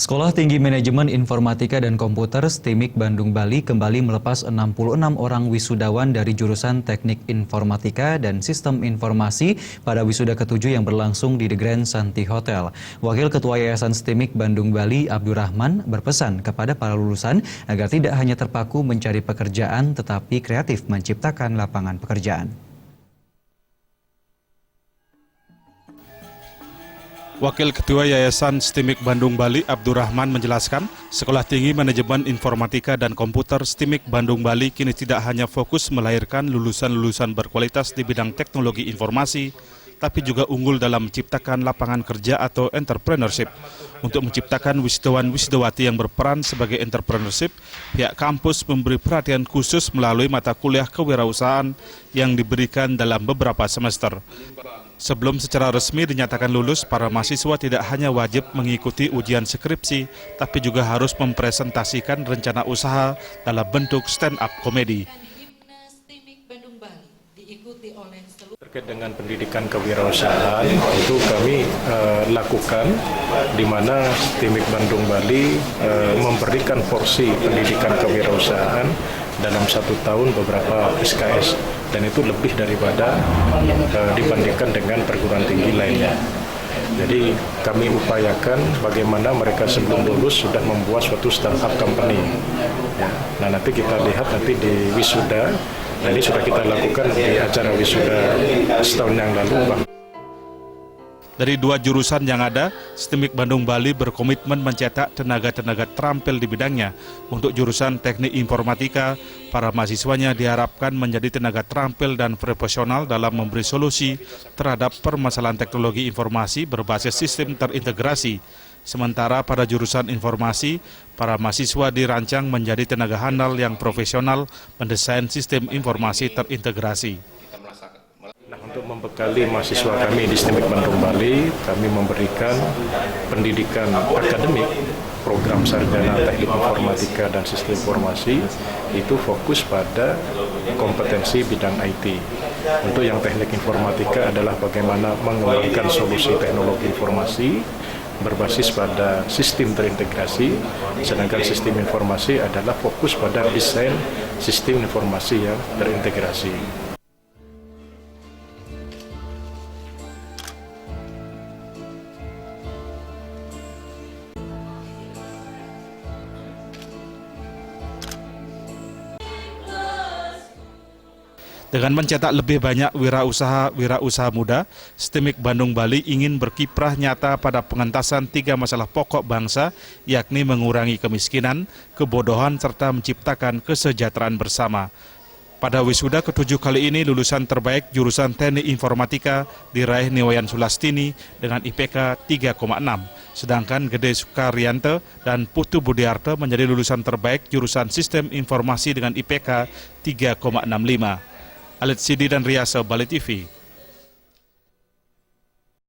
Sekolah Tinggi Manajemen Informatika dan Komputer STIMIK Bandung Bali kembali melepas 66 orang wisudawan dari jurusan Teknik Informatika dan Sistem Informasi pada wisuda ke-7 yang berlangsung di The Grand Santi Hotel. Wakil Ketua Yayasan STIMIK Bandung Bali, Abdurrahman, berpesan kepada para lulusan agar tidak hanya terpaku mencari pekerjaan tetapi kreatif menciptakan lapangan pekerjaan. Wakil Ketua Yayasan STIMIK Bandung Bali, Abdurrahman, menjelaskan, Sekolah Tinggi Manajemen Informatika dan Komputer STIMIK Bandung Bali kini tidak hanya fokus melahirkan lulusan-lulusan berkualitas di bidang teknologi informasi, tapi juga unggul dalam menciptakan lapangan kerja atau entrepreneurship. Untuk menciptakan wisudawan-wisudawati yang berperan sebagai entrepreneurship, pihak kampus memberi perhatian khusus melalui mata kuliah kewirausahaan yang diberikan dalam beberapa semester. Sebelum secara resmi dinyatakan lulus, para mahasiswa tidak hanya wajib mengikuti ujian skripsi, tapi juga harus mempresentasikan rencana usaha dalam bentuk stand-up komedi. Terkait dengan pendidikan kewirausahaan, itu kami lakukan di mana STIMIK Bandung Bali memberikan porsi pendidikan kewirausahaan dalam 1 tahun beberapa SKS, dan itu lebih daripada dibandingkan dengan perguruan tinggi lainnya. Jadi kami upayakan bagaimana mereka sebelum lulus sudah membuat suatu startup company. Ya. Nah, nanti kita lihat nanti di wisuda, nah ini sudah kita lakukan di acara wisuda setahun yang lalu, Bang. Dari 2 jurusan yang ada, STIMIK Bandung Bali berkomitmen mencetak tenaga-tenaga terampil di bidangnya. Untuk jurusan Teknik Informatika, para mahasiswanya diharapkan menjadi tenaga terampil dan profesional dalam memberi solusi terhadap permasalahan teknologi informasi berbasis sistem terintegrasi. Sementara pada jurusan informasi, para mahasiswa dirancang menjadi tenaga handal yang profesional mendesain sistem informasi terintegrasi. Untuk membekali mahasiswa kami di STIMIK Bandung Bali, kami memberikan pendidikan akademik, program sarjana teknik informatika dan sistem informasi, itu fokus pada kompetensi bidang IT. Untuk yang teknik informatika adalah bagaimana mengembangkan solusi teknologi informasi berbasis pada sistem terintegrasi, sedangkan sistem informasi adalah fokus pada desain sistem informasi yang terintegrasi. Dengan mencetak lebih banyak wirausaha muda, STIMIK Bandung Bali ingin berkiprah nyata pada pengentasan 3 masalah pokok bangsa, yakni mengurangi kemiskinan, kebodohan, serta menciptakan kesejahteraan bersama. Pada wisuda ke-7 kali ini, lulusan terbaik jurusan Teknik Informatika diraih Niwayan Sulastini dengan IPK 3,6. Sedangkan Gede Sukaryanto dan Putu Budiarto menjadi lulusan terbaik jurusan Sistem Informasi dengan IPK 3,65. Alit Sidi dan Riasa, Bali TV.